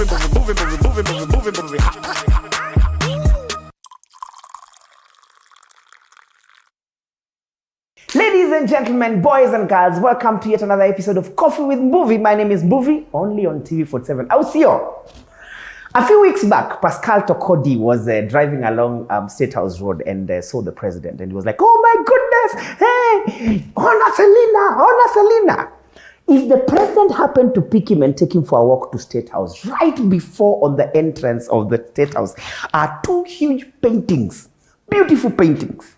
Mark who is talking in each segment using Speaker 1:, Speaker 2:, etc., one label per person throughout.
Speaker 1: Ladies and gentlemen, boys and girls, welcome to yet another episode of Coffee with Movie. My name is Movie, only on TV47. I'll see you. A few weeks back, Pascal Tokodi was driving along State House Road and saw the president, and he was like, "Oh my goodness, hey, Honor Selena." If the president happened to pick him and take him for a walk to State House, right before on the entrance of the State House are two huge paintings, beautiful paintings.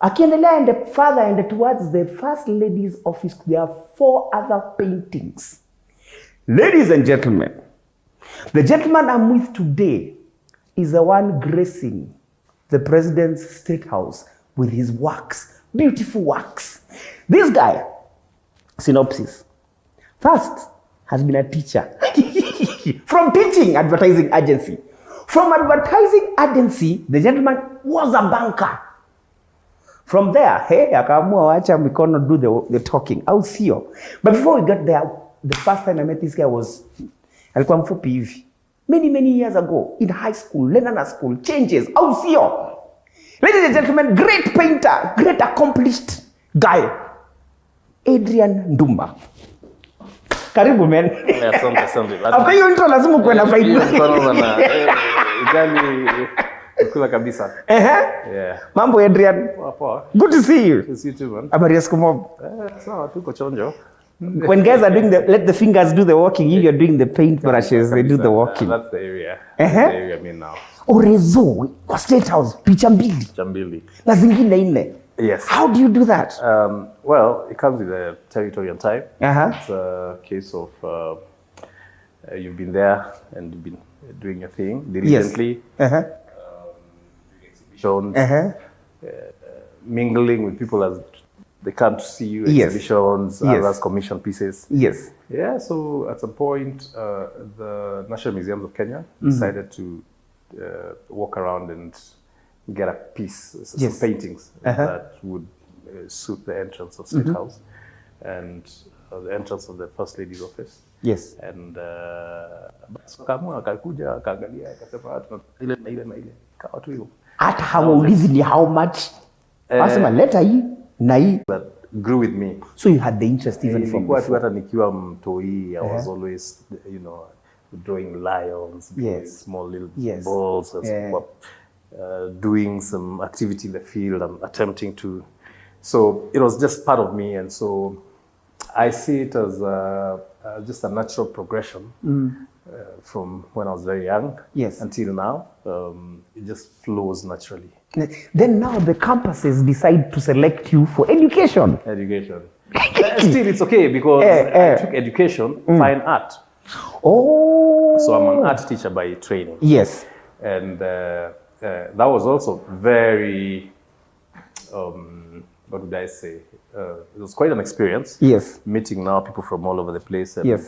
Speaker 1: Akiendelea and further and towards the First Lady's office, there are 4 other paintings. Ladies and gentlemen, the gentleman I'm with today is the one gracing the president's State House with his works, beautiful works. This guy, synopsis, first has been a teacher from teaching advertising agency. From advertising agency, the gentleman was a banker. From there, hey, akaamua wacha mikono do the talking. I'll see you. But before we got there, the first time I met this guy was alikuwa mfupi hivi. Many years ago in high school, Lenana school, changes. I'll see you. Ladies and gentlemen, great painter, great accomplished guy, ADRIAN NDUMA. Karibu man.
Speaker 2: Asante.
Speaker 1: After hiyo intro lazima uwe na faida.
Speaker 2: Kula kabisa.
Speaker 1: Yeah. Mambo Adrian.
Speaker 2: Poa.
Speaker 1: Good to see you.
Speaker 2: To see you too, man.
Speaker 1: Habari ya siku mob.
Speaker 2: Sawa, tuko chonjo.
Speaker 1: When guys are doing let the fingers do the walking, if you're doing the paint brushes, they do the walking.
Speaker 2: That's the area. That's the area I'm in now.
Speaker 1: Orezo, kwa State House, picha mbili. Na zingine 4.
Speaker 2: Yes.
Speaker 1: How do you do that?
Speaker 2: Well, it comes with a territory and time.
Speaker 1: It's
Speaker 2: a case of you've been there and you've been doing your thing diligently.
Speaker 1: Yes.
Speaker 2: Exhibitions, mingling with people as they come to see you, exhibitions, others commission pieces.
Speaker 1: Yes.
Speaker 2: Yeah, so at some point, the National Museums of Kenya decided to walk around and get a piece, some paintings that would suit the entrance of State House and the entrance of the First Lady's office.
Speaker 1: Yes.
Speaker 2: And akakuja akaangalia akasema ile na ile kawa tu hiyo.
Speaker 1: Hata hawaulizi ni how much. Wasema leta hii na hii.
Speaker 2: That grew with me.
Speaker 1: So you had the interest even from before.
Speaker 2: Hata nikiwa mtoi, I was always, drawing lions, small little balls, doing some activity in the field and attempting to. So it was just part of me, and so I see it as just a natural progression from when I was very young until now. It just flows naturally.
Speaker 1: Then now the campuses decide to select you for education.
Speaker 2: Still, it's okay because I took education, fine art.
Speaker 1: Oh.
Speaker 2: So I'm an art teacher by training.
Speaker 1: Yes.
Speaker 2: And that was also very, what would I say? It was quite an experience.
Speaker 1: Yes.
Speaker 2: Meeting now people from all over the place. And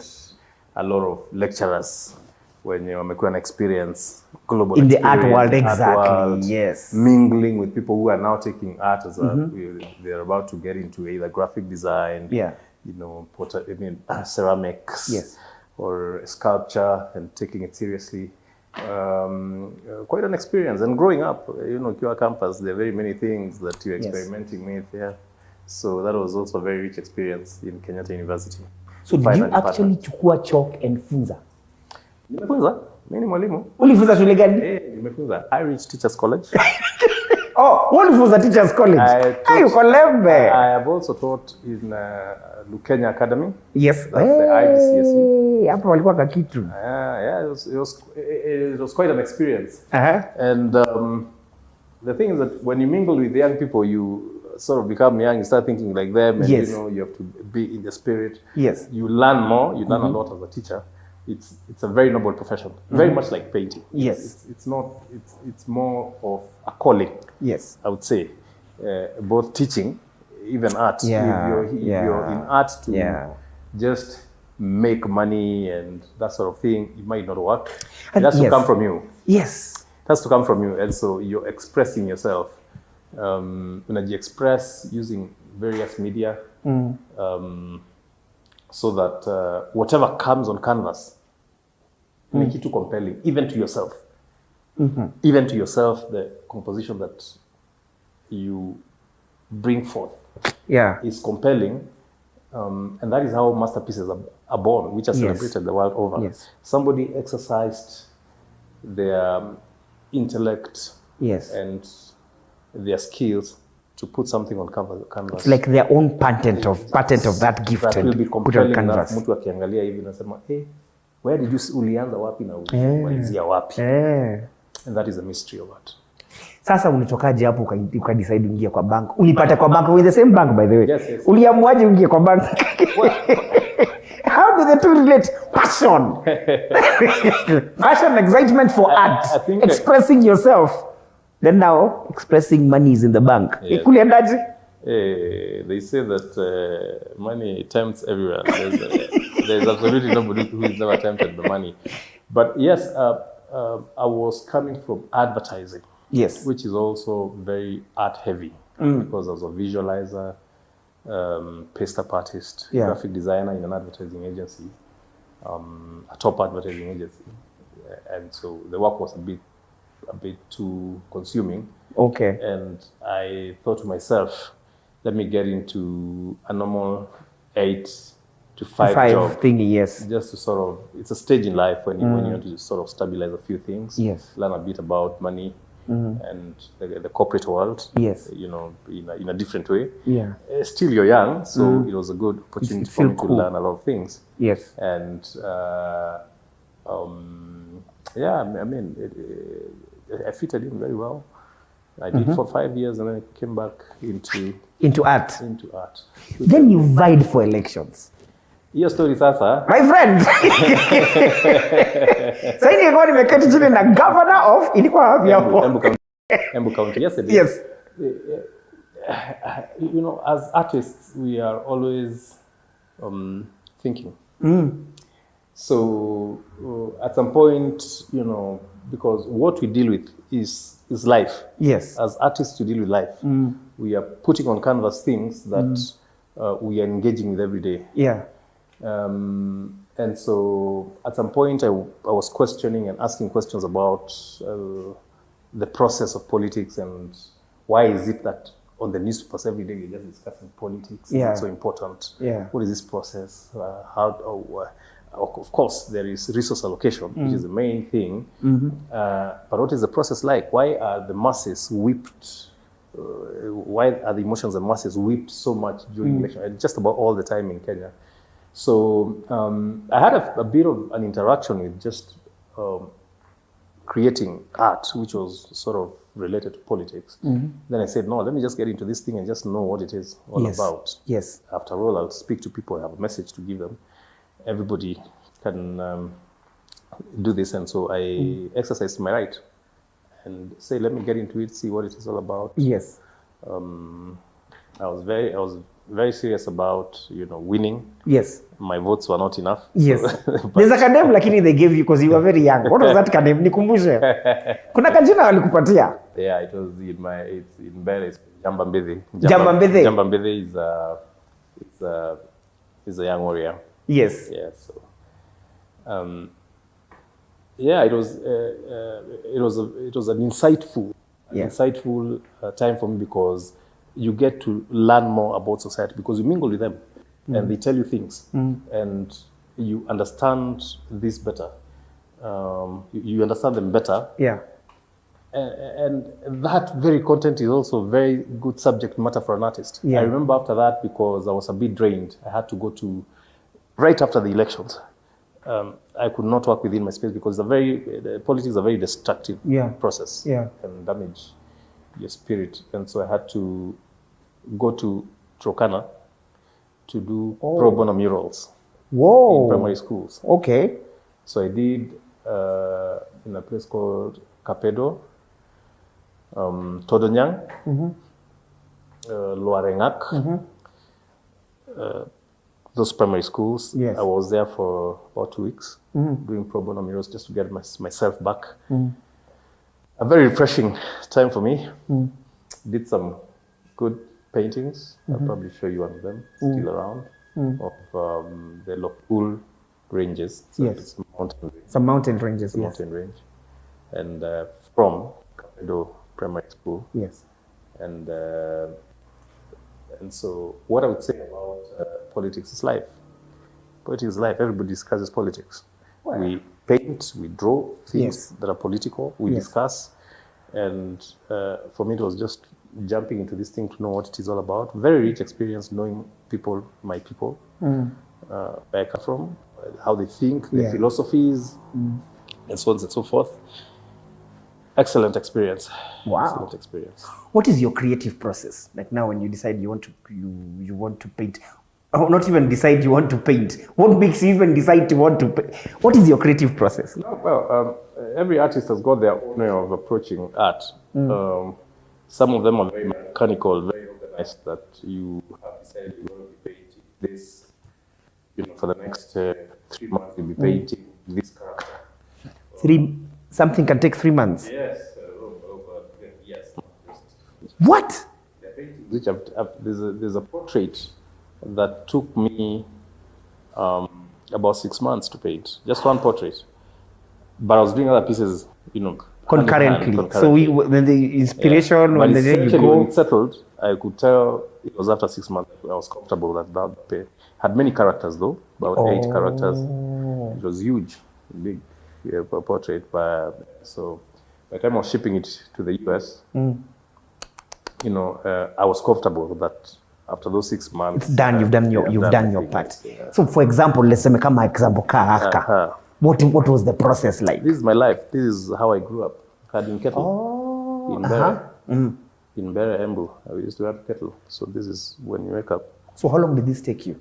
Speaker 2: a lot of lecturers when wamekuwa an experience, global
Speaker 1: in
Speaker 2: experience.
Speaker 1: The art world, exactly. Yes.
Speaker 2: Mingling with people who are now taking art as they're about to get into either graphic design, ceramics, or sculpture, and taking it seriously. Quite an experience. And growing up, Kiwa campus, there are very many things that you're experimenting with. Yeah. So that was also a very rich experience in Kenyatta University.
Speaker 1: So did you actually chukua chalk and funza?
Speaker 2: Nimefunza. Mimi ni mwalimu.
Speaker 1: Ulifunza shule gani?
Speaker 2: Nimefunza Irish Teachers College.
Speaker 1: Ulifunza Teachers College? Yuko Lembe.
Speaker 2: I have also taught in Kenya Academy.
Speaker 1: Yes.
Speaker 2: That's the IBCSE.
Speaker 1: Hapo walikuwa kakitu.
Speaker 2: It was quite an experience. And the thing is that when you mingle with young people, you sort of become young, you start thinking like them, and you have to be in the spirit.
Speaker 1: Yes.
Speaker 2: You learn more, you learn a lot as a teacher. It's a very noble profession, very much like painting.
Speaker 1: Yes.
Speaker 2: It's more of a calling.
Speaker 1: Yes.
Speaker 2: I would say, both teaching, even art. If you're in art to just make money and that sort of thing, it might not work. It has to come from you.
Speaker 1: Yes.
Speaker 2: It has to come from you, and so you're expressing yourself. When you express using various media, so that whatever comes on canvas Make it too compelling, even to yourself. Even to yourself, the composition that you bring forth is compelling. And that is how masterpieces are born, which are celebrated the world over.
Speaker 1: Yes.
Speaker 2: Somebody exercised their intellect and their skills to put something on canvas.
Speaker 1: It's like their own patent of that gift
Speaker 2: that will be
Speaker 1: put on
Speaker 2: compelling
Speaker 1: canvas.
Speaker 2: Mtu akiangalia hivi nasema, hey, where did you ulianza wapi na ulianzia wapi? And that is the mystery of art.
Speaker 1: Sasa ulitokaje hapo ukadecide uingie kwa bank? Ulipata kwa bank with the same bank by the way.
Speaker 2: Yes.
Speaker 1: Uliamuaje uingie kwa bank? How do the two relate? Passion. Passion, excitement for art.
Speaker 2: I think
Speaker 1: expressing yourself. Then now expressing money is in the bank.
Speaker 2: Yes.
Speaker 1: Kuliendaje?
Speaker 2: They say that money tempts everyone. There's absolutely nobody who is never tempted by money. But yes, I was coming from advertising.
Speaker 1: Yes.
Speaker 2: Which is also very art heavy because I was a visualizer, paste-up artist, graphic designer in an advertising agency, a top advertising agency. And so the work was a bit too consuming.
Speaker 1: Okay.
Speaker 2: And I thought to myself, let me get into a normal 8 to 5 job
Speaker 1: thingy, yes.
Speaker 2: Just to sort of, it's a stage in life when you want to sort of stabilize a few things.
Speaker 1: Yes.
Speaker 2: Learn a bit about money and the corporate world.
Speaker 1: Yes.
Speaker 2: You know, in a different way.
Speaker 1: Yeah.
Speaker 2: Still you're young, so it was a good opportunity for me to learn a lot of things.
Speaker 1: Yes.
Speaker 2: And I mean, I fitted in very well. I did for 5 years and then I came back into
Speaker 1: art. Then you vied for elections.
Speaker 2: Hiyo story sasa.
Speaker 1: My friend. Sasa nilikuwa nimeketi chini na governor of ilikuwa wapi hapo?
Speaker 2: Embu County. Yes, it is.
Speaker 1: Yes.
Speaker 2: You know, as artists, we are always thinking. So at some point, you know, because what we deal with is life.
Speaker 1: Yes.
Speaker 2: As artists, we deal with life. We are putting on canvas things that we are engaging with every day.
Speaker 1: Yeah.
Speaker 2: And so at some point I was questioning and asking questions about the process of politics and why is it that on the newspapers every day you're just discussing politics?
Speaker 1: Yeah.
Speaker 2: It's so important.
Speaker 1: Yeah.
Speaker 2: What is this process? Of course, there is resource allocation, which is the main thing. But what is the process like? Why are the masses whipped? Why are the emotions of masses whipped so much during election? And just about all the time in Kenya. So I had a bit of an interaction with just creating art, which was sort of related to politics. Then I said, no, let me just get into this thing and just know what it is all about.
Speaker 1: Yes.
Speaker 2: After all, I'll speak to people, I have a message to give them. Everybody can do this. And so I exercised my right and say, let me get into it, see what it is all about.
Speaker 1: Yes.
Speaker 2: I was very serious about, you know, winning.
Speaker 1: Yes.
Speaker 2: My votes were not enough.
Speaker 1: Yes. There's a kadem lakini they gave you because you were very young. What was that kadem? Nikumbushe. Kuna kajina walikupatia?
Speaker 2: Yeah, it was it's in Bel, it's Jamba Mbithe.
Speaker 1: Jamba Mbithe.
Speaker 2: Jamba Mbithe is a young warrior.
Speaker 1: Yes.
Speaker 2: Yeah, so it was an insightful time for me because you get to learn more about society because you mingle with them and they tell you things and you understand this better. You understand them better.
Speaker 1: Yeah.
Speaker 2: And that very content is also very good subject matter for an artist.
Speaker 1: Yeah.
Speaker 2: I remember after that because I was a bit drained. I had to go to, right after the elections, I could not work within my space because politics is a very destructive process and damage your spirit. And so I had to go to Turkana to do pro bono murals in primary schools. Okay. So I did in a place called Kapedo, Todonyang, Luarengak, those primary schools. Yes. I was there for about 2 weeks doing pro bono murals just to get myself back. A very refreshing time for me. Did some good paintings. I'll probably show you one of them, still around, of the Lokul ranges. So
Speaker 1: Yes.
Speaker 2: it's mountain range.
Speaker 1: Some mountain ranges, yes.
Speaker 2: Mountain range. And from Capedo Primary School.
Speaker 1: Yes.
Speaker 2: And so what I would say about politics is life. Politics is life. Everybody discusses politics.
Speaker 1: Wow.
Speaker 2: We paint, we draw things
Speaker 1: Yes.
Speaker 2: that are political, we
Speaker 1: Yes.
Speaker 2: discuss. And for me, it was just jumping into this thing to know what it is all about. Very rich experience knowing people, my people, where I come from, how they think, their philosophies, and so on and so forth. Excellent experience.
Speaker 1: Wow.
Speaker 2: Excellent experience.
Speaker 1: What is your creative process? Like now when you decide you want to paint, or not even decide you want to paint, what makes you even decide to want to paint? What is your creative process?
Speaker 2: Well, every artist has got their own way of approaching art. Some of them are very mechanical, very organized, that you have decided you're going to be painting this, for the next 3 months you'll be painting this character.
Speaker 1: Something can take 3 months.
Speaker 2: Yes, yes.
Speaker 1: What?
Speaker 2: Which there's a portrait that took me about 6 months to paint. Just one portrait. But I was doing other pieces,
Speaker 1: Concurrently.
Speaker 2: hand.
Speaker 1: So when the inspiration, when the day you
Speaker 2: when
Speaker 1: go.
Speaker 2: it settled, I could tell it was after 6 months I was comfortable that that paint. Had many characters though, about 8 characters. It was huge, big portrait. So by the time I was shipping it to the US, I was comfortable with that. After those 6 months,
Speaker 1: It's done. You've done your part.
Speaker 2: Yeah.
Speaker 1: So, for example, let's say, come example, Kahaka. What was the process like?
Speaker 2: This is my life. This is how I grew up. Had in kettle. In Bere. In Bere Embu, I used to have kettle. So this is when you wake up.
Speaker 1: So, how long did this take you?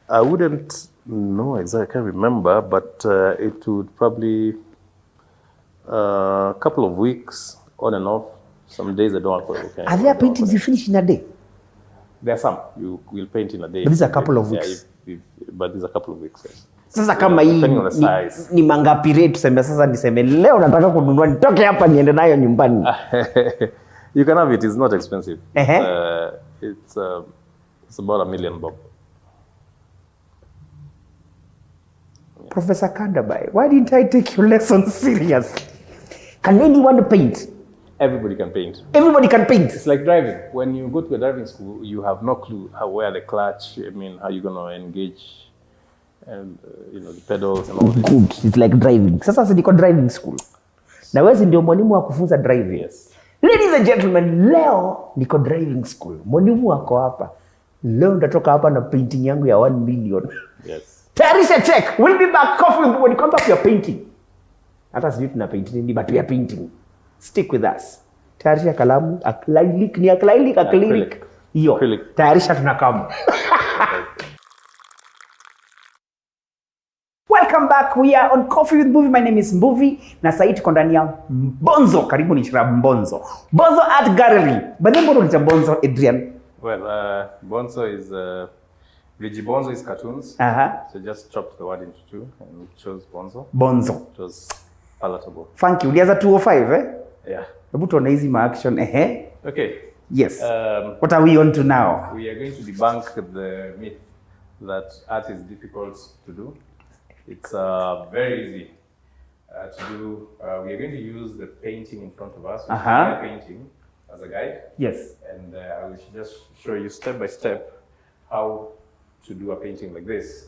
Speaker 2: I wouldn't know exactly. I can't remember, but it would probably a couple of weeks on and off. Some days I don't work.
Speaker 1: Are there paintings you finish in a day?
Speaker 2: There are some you will paint in a day.
Speaker 1: But these are a couple of weeks.
Speaker 2: But these are a couple of weeks. Yes.
Speaker 1: Sasa kama hii
Speaker 2: Depending on the size.
Speaker 1: ni mangapi rate tuseme sasa niseme leo nataka kununua nitoke hapa niende nayo nyumbani.
Speaker 2: You can have it. It's not expensive.
Speaker 1: Uh-huh.
Speaker 2: It's about $1 million bob.
Speaker 1: Professor Kandabai, why didn't I take your lessons seriously? Can anyone paint?
Speaker 2: Everybody can paint.
Speaker 1: Everybody can paint.
Speaker 2: It's like driving. When you go to a driving school, you have no clue where the clutch, how you're going to engage, and the pedals and all this.
Speaker 1: Good. It's like driving. Sasa niko driving school. Na wewe ndio mwalimu wa kufunza driving.
Speaker 2: Yes.
Speaker 1: Ladies and gentlemen, leo niko driving school. Mwalimu wako hapa. Leo ndatoka hapa na painting yangu ya 1 million.
Speaker 2: Yes.
Speaker 1: Tayarisha check. We'll be back coffee when it comes back to your painting. Hata sijui tuna paint nini, but we are painting. Stick with us. Tayarisha kalamu, acrylic. Hiyo.
Speaker 2: Acrylic.
Speaker 1: Tayarisha tunakamu. Welcome back. We are on Coffee with Mbuvi. My name is Mbuvi. Na sasa tuko ndani ya Bonzo. Karibu ni Shirab Bonzo. Bonzo Art Gallery. Bado mbona unaita Bonzo, Adrian?
Speaker 2: Well, Bonzo is Vigi Bonzo is cartoons. So just chopped the word into 2 and chose Bonzo.
Speaker 1: Bonzo.
Speaker 2: It was palatable.
Speaker 1: Funky. Ulianza 205 eh?
Speaker 2: Yeah.
Speaker 1: Hebu tuone hizi ma-action
Speaker 2: Okay.
Speaker 1: Yes. What are we on to now?
Speaker 2: We are going to debunk the myth that art is difficult to do. It's very easy to do. We are going to use the painting in front of us, painting as a guide.
Speaker 1: Yes.
Speaker 2: And I will just show you step by step how to do a painting like this.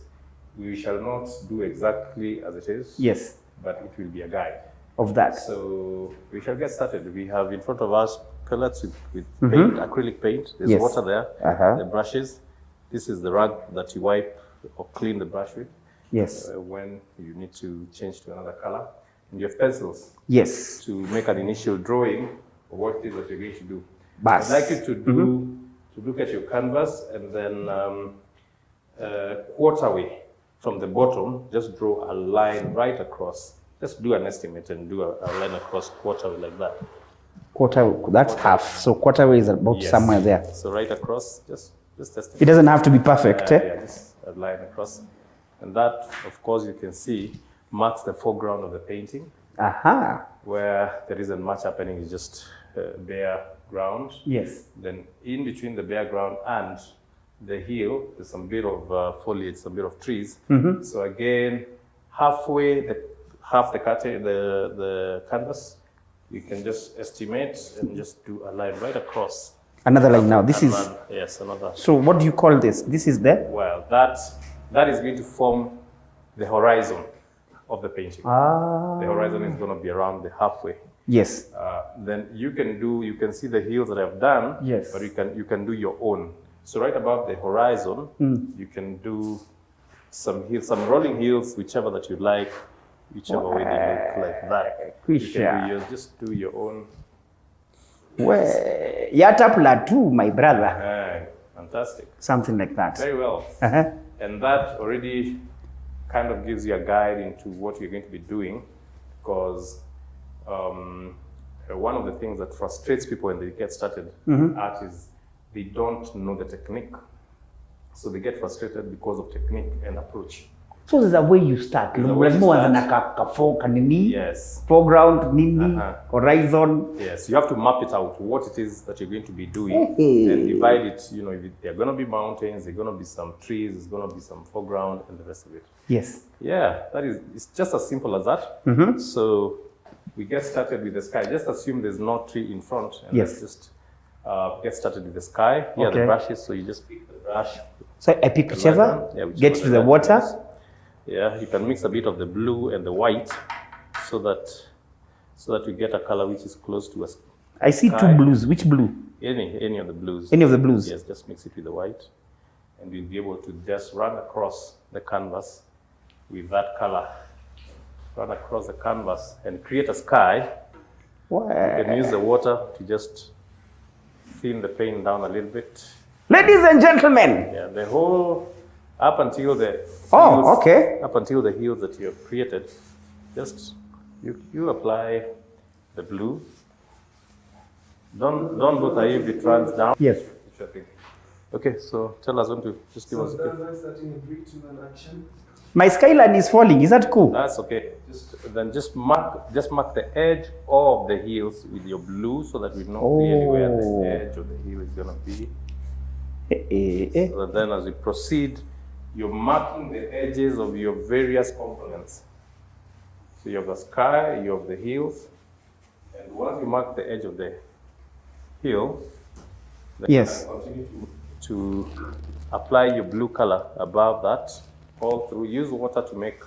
Speaker 2: We shall not do exactly as it is.
Speaker 1: Yes.
Speaker 2: But it will be a guide
Speaker 1: of that.
Speaker 2: So we shall get started. We have in front of us pellets with paint, acrylic paint. There's water there, the brushes. This is the rag that you wipe or clean the brush with.
Speaker 1: Yes.
Speaker 2: When you need to change to another color. And you have pencils.
Speaker 1: Yes.
Speaker 2: To make an initial drawing of what it is that you're going to do.
Speaker 1: Bas.
Speaker 2: I'd like you to look at your canvas and then quarterway from the bottom, just draw a line right across. Just do an estimate and do a line across quarterway like that.
Speaker 1: That's half. So quarterway is about somewhere there.
Speaker 2: So right across, just estimate.
Speaker 1: It doesn't have to be perfect.
Speaker 2: Yeah, just a line across. And that, of course, you can see marks the foreground of the painting. Where there isn't much happening, it's just bare ground.
Speaker 1: Yes.
Speaker 2: Then in between the bare ground and the heel, there's some bit of foliage, some bit of trees.
Speaker 1: Mm-hmm.
Speaker 2: So again, halfway, half the curtain, the canvas, you can just estimate and just do a line right across.
Speaker 1: Another line now. This is
Speaker 2: yes, another.
Speaker 1: So what do you call this? This is the
Speaker 2: well, that is going to form the horizon of the painting. The horizon is going to be around the halfway.
Speaker 1: Yes.
Speaker 2: Then you can see the heels that I've done.
Speaker 1: Yes.
Speaker 2: But you can do your own. So right above the horizon, you can do some heels, some rolling heels, whichever that you like, whichever way they look like that. You can just do your own.
Speaker 1: Well, Yatapla too, my brother.
Speaker 2: Fantastic.
Speaker 1: Something like that.
Speaker 2: Very well. And that already kind of gives you a guide into what you're going to be doing, because one of the things that frustrates people when they get started art is they don't know the technique. So they get frustrated because of technique and approach.
Speaker 1: So there's a way you start.
Speaker 2: Yes.
Speaker 1: Foreground, nini, horizon.
Speaker 2: Yes, you have to map it out, what it is that you're going to be doing, and divide it. You know, if there are going to be mountains, there are going to be some trees, there's going to be some foreground, and the rest of it.
Speaker 1: Yes.
Speaker 2: Yeah, it's just as simple as that. So we get started with the sky. Just assume there's no tree in front, and let's just get started with the sky. Here are the brushes, so you just pick the brush.
Speaker 1: So I pick whichever, get to the water.
Speaker 2: Yeah, you can mix a bit of the blue and the white so that you get a color which is close to us.
Speaker 1: I see two blues. Which blue?
Speaker 2: Any of the blues.
Speaker 1: Any of the blues?
Speaker 2: Yes, just mix it with the white. And you'll be able to just run across the canvas with that color. Run across the canvas and create a sky.
Speaker 1: Wow.
Speaker 2: You can use the water to just thin the paint down a little bit.
Speaker 1: Ladies and gentlemen.
Speaker 2: Yeah, the whole, up until the heels that you have created, just you apply the blue. Don't go naive, it runs down.
Speaker 1: Yes.
Speaker 2: Okay, so tell us when to just give us a bit.
Speaker 1: My skyline is falling. Is that cool?
Speaker 2: That's okay. Just mark the edge of the heels with your blue so that we know really where the edge of the heel is gonna be. So that then as we proceed, you're marking the edges of your various components. So you have the sky, you have the heels, and once you mark the edge of the heel, then you continue to apply your blue color above that, all through. Use water to make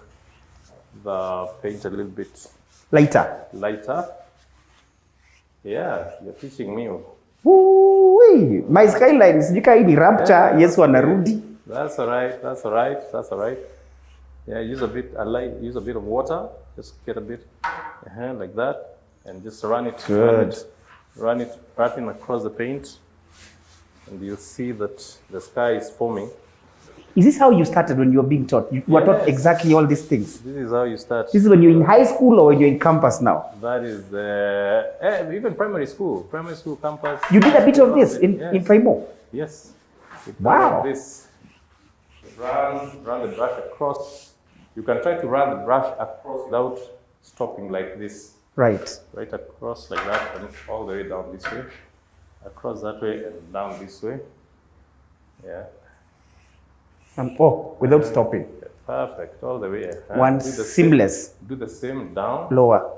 Speaker 2: the paint a little bit
Speaker 1: lighter.
Speaker 2: Yeah, you're teaching me.
Speaker 1: Woo-wee. My skyline is rapture. Yes, wanarudi.
Speaker 2: That's all right. Yeah, use a bit of water. Just get a bit like that, and just run it. Run it across the paint, and you'll see that the sky is forming.
Speaker 1: Is this how you started when you were being taught? You were taught exactly all these things?
Speaker 2: This is how you start.
Speaker 1: This is when you're in high school or when you're in campus now?
Speaker 2: That is even primary school campus.
Speaker 1: You did a bit of this in Primo?
Speaker 2: Yes.
Speaker 1: Wow.
Speaker 2: This. Run the brush across. You can try to run the brush across without stopping like this. Right across like that, and all the way down this way. Across that way and down this way. Yeah.
Speaker 1: Without stopping.
Speaker 2: Perfect, all the way.
Speaker 1: One seamless.
Speaker 2: Do the same down.
Speaker 1: Lower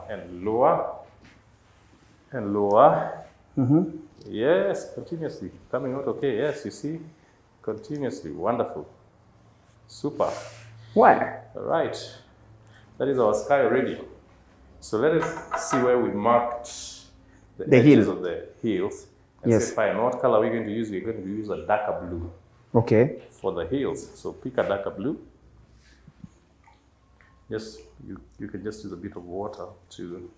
Speaker 2: and lower. And lower. Yes, continuously. Coming out okay. Yes, you see? Continuously. Wonderful. Super.
Speaker 1: What?
Speaker 2: All right. That is our sky already. So let us see where we marked the edges of the heels. And say, fine, what color are we going to use? We're going to use a darker blue.
Speaker 1: Okay.
Speaker 2: For the heels. So pick a darker blue. Just you can just use a bit of water to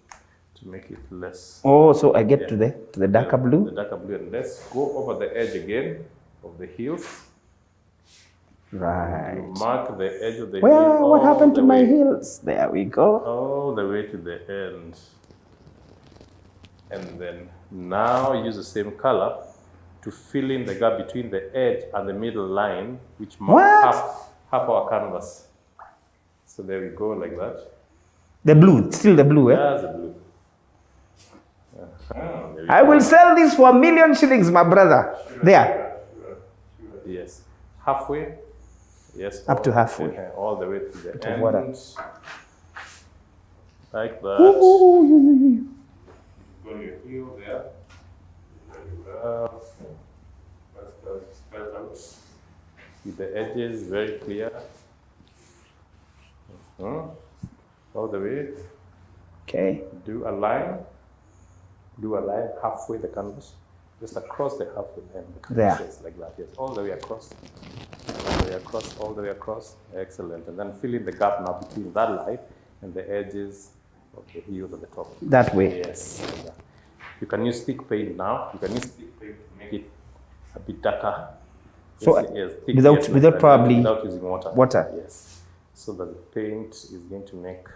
Speaker 2: make it less.
Speaker 1: So I get to the darker blue.
Speaker 2: The darker blue, and let's go over the edge again of the heels.
Speaker 1: Right.
Speaker 2: You mark the edge of the heel.
Speaker 1: Well, what happened to my heels? There we go.
Speaker 2: All the way to the end. And then now use the same color to fill in the gap between the edge and the middle line, which marks half our canvas. So there we go, like that.
Speaker 1: The blue, still the blue,
Speaker 2: Yeah, the blue.
Speaker 1: I will sell this for 1,000,000 shillings, my brother. There.
Speaker 2: Yes. Halfway. Yes.
Speaker 1: Up to halfway.
Speaker 2: All the way to the
Speaker 1: Bit of
Speaker 2: end.
Speaker 1: water.
Speaker 2: Like that.
Speaker 1: Ooh.
Speaker 2: When you heel there. Very well. Spread out. With the edges very clear. All the way.
Speaker 1: Okay.
Speaker 2: Do a line. Do a line halfway the canvas. Just across the halfway line.
Speaker 1: There.
Speaker 2: Yes, like that. Yes. All the way across. All the way across. All the way across. Excellent. And then fill in the gap now between that line and the edges of the heels at the top.
Speaker 1: That way.
Speaker 2: Yes. Yeah. You can use thick paint now. You can use thick paint to make it a bit darker.
Speaker 1: So
Speaker 2: Yes, thick,
Speaker 1: without probably
Speaker 2: without using water.
Speaker 1: Water.
Speaker 2: Yes. So that the paint is going to make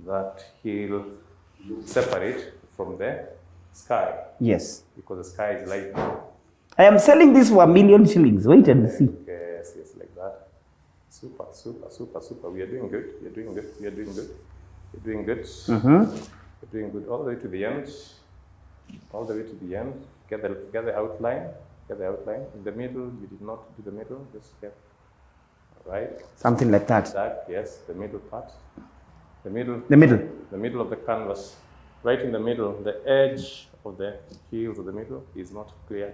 Speaker 2: that heel separate from the sky,
Speaker 1: Yes.
Speaker 2: because the sky is light blue.
Speaker 1: I am selling this for $1,000,000. Wait and see.
Speaker 2: Yes, yes, like that. Super, super, super, super. We are doing good. We are doing good. We are doing good. We're doing good. We're doing good all the way to the end. All the way to the end. Get the outline. Get the outline. In the middle, you did not do the middle. Just get right.
Speaker 1: Something like that.
Speaker 2: That, yes, the middle part. The middle.
Speaker 1: The middle.
Speaker 2: The middle of the canvas. Right in the middle. The edge of the heels of the middle is not clear.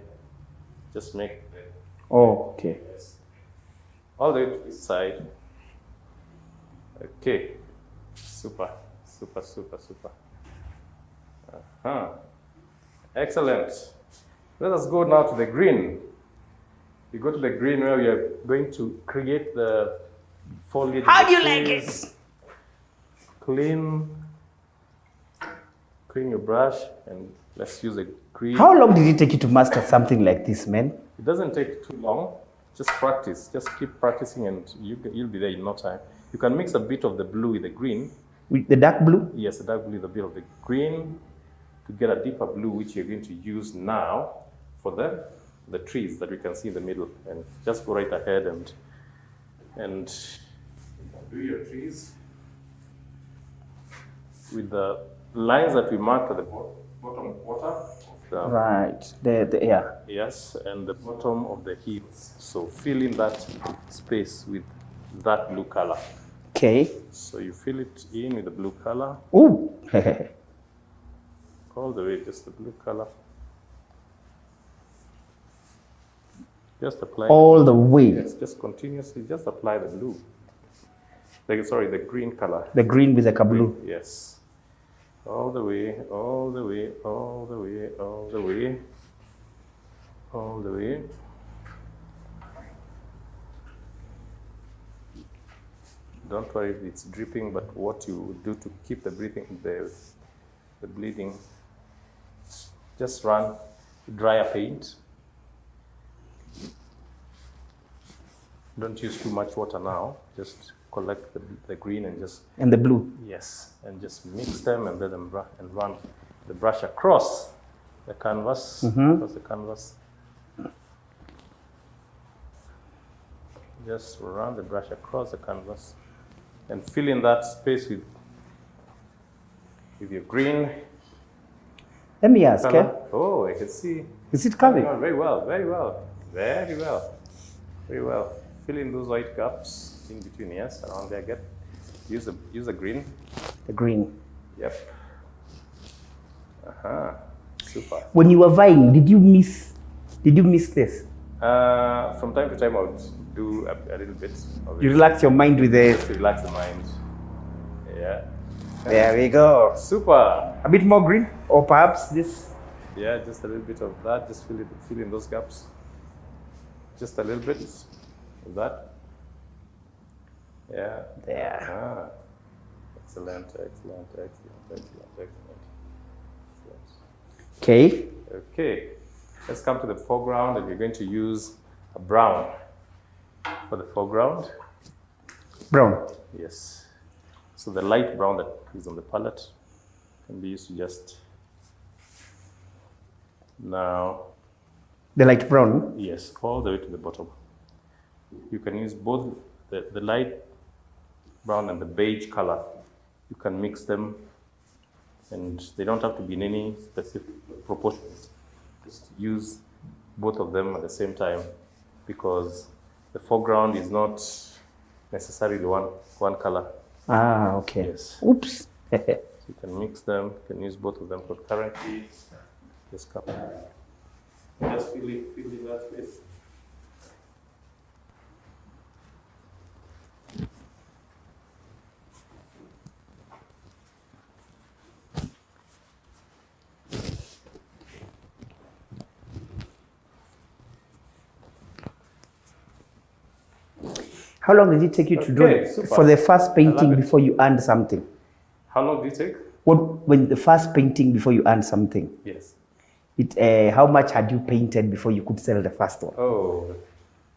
Speaker 2: Just make the
Speaker 1: Oh, okay.
Speaker 2: yes. All the way to this side. Okay. Super, super, super, super. Excellent. Let us go now to the green. You go to the green where we are going to create the foliage.
Speaker 1: How do you like it?
Speaker 2: Clean your brush and let's use a green.
Speaker 1: How long did it take you to master something like this, man?
Speaker 2: It doesn't take too long. Just practice. Just keep practicing and you'll be there in no time. You can mix a bit of the blue with the green.
Speaker 1: With the dark blue?
Speaker 2: Yes, the dark blue with a bit of the green to get a deeper blue, which you're going to use now for the trees that we can see in the middle. And just go right ahead and do your trees with the lines that we marked at the bottom quarter of the
Speaker 1: Right. Yeah.
Speaker 2: yes, and the bottom of the heels. So fill in that space with that blue color.
Speaker 1: Okay.
Speaker 2: So you fill it in with the blue color.
Speaker 1: Ooh.
Speaker 2: All the way, just the blue color. Just apply.
Speaker 1: All the way.
Speaker 2: Yes, just continuously, just apply the blue. The green color.
Speaker 1: The green with the blue.
Speaker 2: Yes. All the way, all the way, all the way, all the way, all the way. Don't worry if it's dripping, but what you do to keep the bleeding, just run drier paint. Don't use too much water now. Just collect the green and just
Speaker 1: And the blue.
Speaker 2: yes, and just mix them and let them and run the brush across the canvas. Across the canvas. Just run the brush across the canvas and fill in that space with your green.
Speaker 1: Let me ask,
Speaker 2: Color. Oh, I can see.
Speaker 1: is it coming?
Speaker 2: Oh, very well, very well, very well, very well. Fill in those white gaps in between, yes, around there. Use the green.
Speaker 1: The green.
Speaker 2: Yep. Super.
Speaker 1: When you were vying, did you miss this?
Speaker 2: From time to time, I would do a little bit of
Speaker 1: You
Speaker 2: it.
Speaker 1: relax your mind with
Speaker 2: Just
Speaker 1: the.
Speaker 2: to relax the mind. Yeah.
Speaker 1: There we go.
Speaker 2: Super.
Speaker 1: A bit more green, or perhaps this.
Speaker 2: Yeah, just a little bit of that. Just fill in those gaps. Just a little bit of that. Yeah.
Speaker 1: There.
Speaker 2: Excellent, excellent, excellent, excellent, excellent.
Speaker 1: Okay.
Speaker 2: Okay. Let's come to the foreground, and we're going to use a brown for the foreground.
Speaker 1: Brown.
Speaker 2: Yes. So the light brown that is on the palette can be used to just now.
Speaker 1: The light brown.
Speaker 2: Yes, all the way to the bottom. You can use both the light brown and the beige color. You can mix them, and they don't have to be in any specific proportions. Just use both of them at the same time, because the foreground is not necessarily one color.
Speaker 1: Ah, okay.
Speaker 2: Yes.
Speaker 1: Oops.
Speaker 2: So you can mix them, you can use both of them concurrently. Just fill in that space.
Speaker 1: How long did it take you to draw for the first painting before you earned something?
Speaker 2: How long did it take?
Speaker 1: When the first painting before you earned something?
Speaker 2: Yes.
Speaker 1: How much had you painted before you could sell the first one?
Speaker 2: Oh,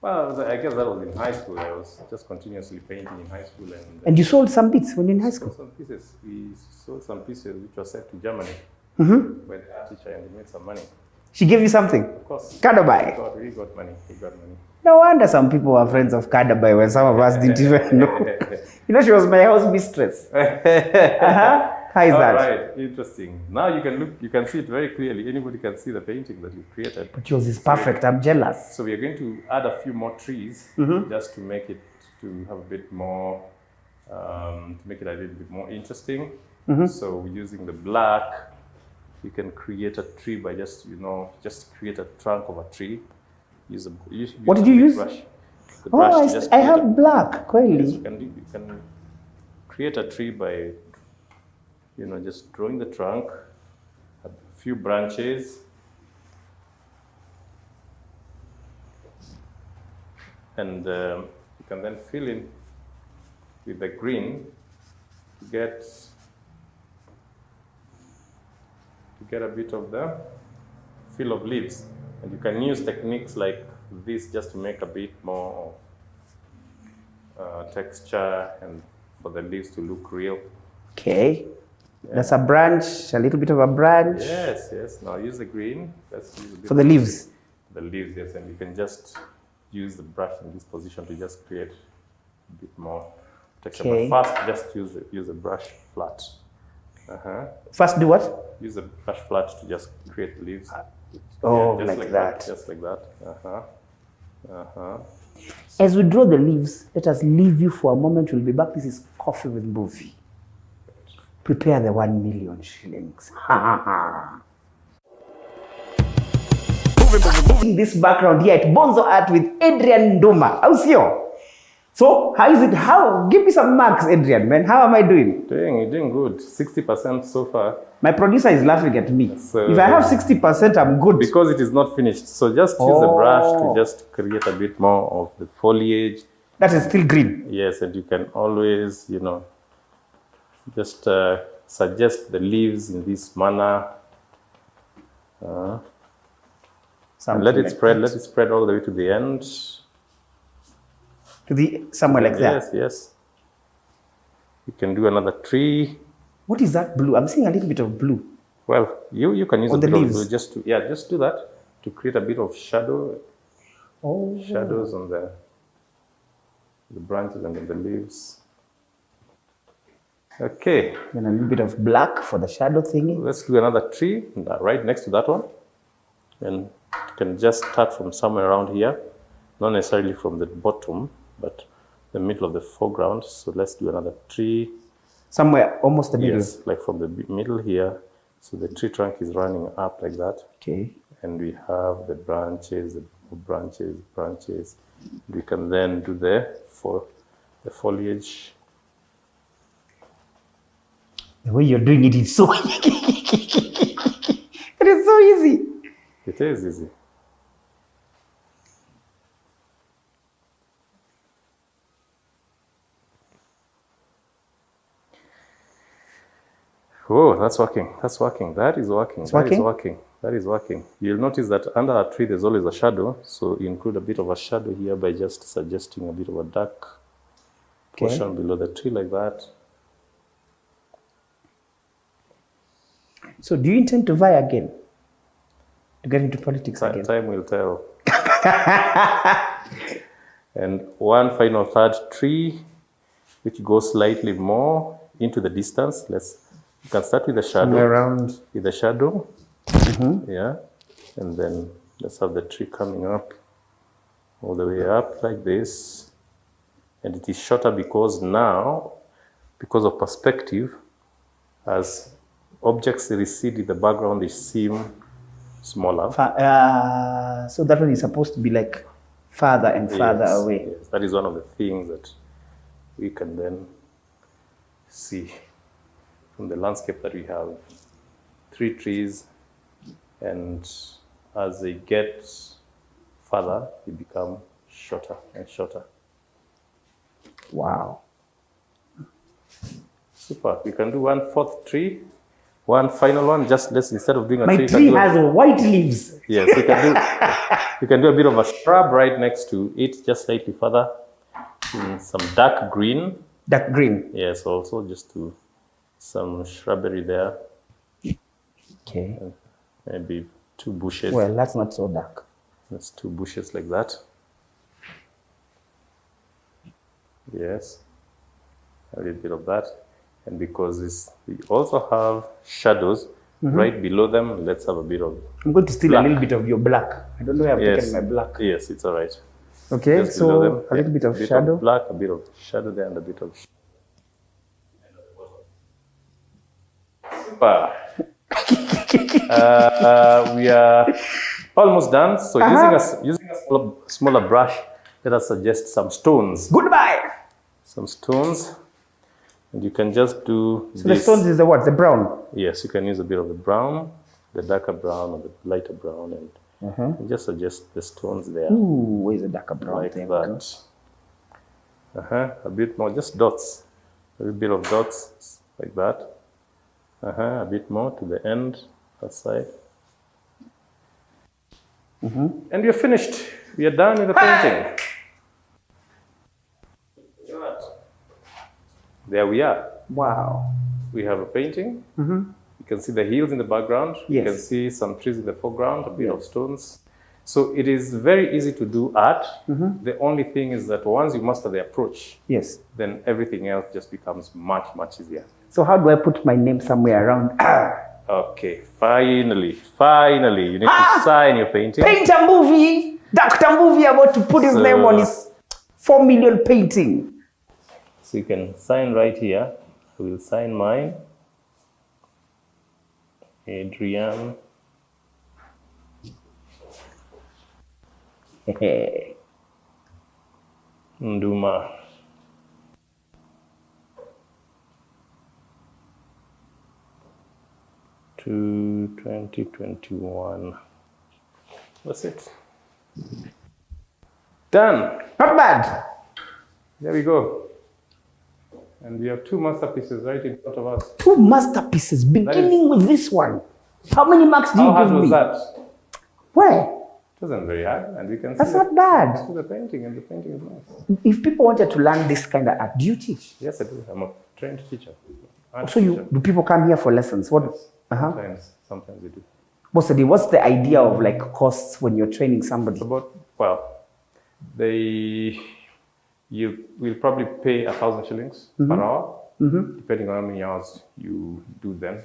Speaker 2: well, I guess that was in high school. I was just continuously painting in high school.
Speaker 1: And you sold some bits when you were in high school?
Speaker 2: Some pieces. We sold some pieces which were sent to Germany by the art teacher, and we made some money.
Speaker 1: She gave you something?
Speaker 2: Of course.
Speaker 1: Kadabai?
Speaker 2: We got money. We got money.
Speaker 1: No wonder some people were friends of Kadabai when some of us didn't even know. You know, she was my house mistress. How is that?
Speaker 2: Right, interesting. Now you can see it very clearly. Anybody can see the painting that you created.
Speaker 1: But yours is perfect. I'm jealous.
Speaker 2: So we are going to add a few more trees just to make it have a bit more, to make it a little bit more interesting. So using the black, you can create a tree by just create a trunk of a tree.
Speaker 1: What did you use?
Speaker 2: Brush. The brush
Speaker 1: I have black, clearly.
Speaker 2: Yes, you can create a tree by just drawing the trunk, a few branches, and you can then fill in with the green to get a bit of the fill of leaves. And you can use techniques like this just to make a bit more texture and for the leaves to look real.
Speaker 1: Okay. Yeah. That's a branch, a little bit of a branch.
Speaker 2: Yes. Now use the green. Let's use a bit
Speaker 1: for the leaves.
Speaker 2: The leaves, yes. And you can just use the brush in this position to just create a bit more texture.
Speaker 1: Okay.
Speaker 2: But first, just use a brush flat.
Speaker 1: First, do what?
Speaker 2: Use a brush flat to just create the leaves.
Speaker 1: Oh,
Speaker 2: just
Speaker 1: like that.
Speaker 2: Just like that.
Speaker 1: As we draw the leaves, let us leave you for a moment. We'll be back. This is Coffee with Mbuvi. Prepare the 1 million shillings. In this background here at Bonzo Art with Adrian NDUMA. How's you? So, how is it? Give me some marks, Adrian, man. How am I doing?
Speaker 2: Doing good. 60% so far.
Speaker 1: My producer is laughing at me.
Speaker 2: So,
Speaker 1: if I have 60%, I'm good.
Speaker 2: Because it is not finished. So just use the brush to just create a bit more of the foliage.
Speaker 1: That is still green.
Speaker 2: Yes, and you can always, just suggest the leaves in this manner. And let it spread. Let it spread all the way to the end.
Speaker 1: Somewhere like that.
Speaker 2: Yes. You can do another tree.
Speaker 1: What is that blue? I'm seeing a little bit of blue.
Speaker 2: Well, you can use
Speaker 1: on the leaves.
Speaker 2: Blue just do that to create a bit of shadow.
Speaker 1: Oh.
Speaker 2: Shadows on the branches and then the leaves. Okay.
Speaker 1: Then a little bit of black for the shadow thingy.
Speaker 2: Let's do another tree right next to that one. And you can just start from somewhere around here, not necessarily from the bottom, but the middle of the foreground. So let's do another tree.
Speaker 1: Somewhere almost the middle.
Speaker 2: Yes, like from the middle here. So the tree trunk is running up like that.
Speaker 1: Okay.
Speaker 2: And we have the branches. We can then do the foliage.
Speaker 1: The way you're doing it is so it is so easy.
Speaker 2: It is easy. Oh, that's working. That is working. You'll notice that under a tree there's always a shadow. So you include a bit of a shadow here by just suggesting a bit of a dark portion below the tree like that. So
Speaker 1: do you intend to vie again? To get into politics again?
Speaker 2: Time will tell. And one final third tree, which goes slightly more into the distance. You can start with the shadow.
Speaker 1: Somewhere around.
Speaker 2: With the shadow. Yeah. And then Let's have the tree coming up, all the way up like this. And it is shorter because now, because of perspective, as objects recede in the background, they seem smaller.
Speaker 1: So that one is supposed to be like farther and farther away.
Speaker 2: Yes, that is one of the things that we can then see from the landscape that we have. 3 trees, and as they get further, they become shorter and shorter.
Speaker 1: Wow.
Speaker 2: Super. We can do 1/4 tree, one final one. Just let's, instead of doing a
Speaker 1: My tree has white leaves.
Speaker 2: Yes, we can do a bit of a shrub right next to it, just slightly further. Some dark green.
Speaker 1: Dark green.
Speaker 2: Yes, also just to some shrubbery there.
Speaker 1: Okay.
Speaker 2: And maybe 2 bushes.
Speaker 1: Well, that's not so dark.
Speaker 2: That's 2 bushes like that. Yes, a little bit of that. And because we also have shadows right below them, let's have a bit of
Speaker 1: I'm going to steal a little bit of your black. I don't know where I've taken my black.
Speaker 2: Yes, it's all right.
Speaker 1: Okay,
Speaker 2: just below them,
Speaker 1: so a little bit of
Speaker 2: bit
Speaker 1: shadow.
Speaker 2: Of black, a bit of shadow there, and a bit of super. We are almost done. So using a smaller brush, let us suggest some stones.
Speaker 1: Goodbye.
Speaker 2: Some stones, and you can just do.
Speaker 1: So the stones is the what? The brown.
Speaker 2: Yes, you can use a bit of the brown, the darker brown, or the lighter brown, and just suggest the stones there.
Speaker 1: Ooh, where's the darker brown?
Speaker 2: Like that. A bit more, just dots. A little bit of dots like that. A bit more to the end, that side. And we're finished. We are done with the painting. There we are.
Speaker 1: Wow.
Speaker 2: We have a painting. You can see the hills in the background.
Speaker 1: Yes.
Speaker 2: You can see some trees in the foreground, a bit of stones. So it is very easy to do art. The only thing is that once you master the approach,
Speaker 1: Yes.
Speaker 2: then everything else just becomes much, much easier.
Speaker 1: So how do I put my name somewhere around?
Speaker 2: Okay, finally, you need to sign your painting.
Speaker 1: Painter Movie! Dr. Movie about to put his name on his 4 million painting.
Speaker 2: So you can sign right here. I will sign mine. Adrian. NDUMA. To 2021. That's it. Done.
Speaker 1: Not bad.
Speaker 2: There we go. And we have 2 masterpieces right in front of us.
Speaker 1: 2 masterpieces, beginning with this one. How many marks do you
Speaker 2: How
Speaker 1: give
Speaker 2: hard was
Speaker 1: me?
Speaker 2: that?
Speaker 1: Where?
Speaker 2: It wasn't very hard, and we can
Speaker 1: That's
Speaker 2: see
Speaker 1: not bad.
Speaker 2: the painting, and the painting is nice.
Speaker 1: If people wanted to learn this kind of art, do you teach?
Speaker 2: Yes, I do. I'm a trained teacher. Art
Speaker 1: So
Speaker 2: teacher.
Speaker 1: do people come here for lessons? What?
Speaker 2: Yes. Sometimes we do.
Speaker 1: What's the idea of like costs when you're training somebody?
Speaker 2: It's about, you will probably pay 1,000 shillings per hour, depending on how many hours you do them.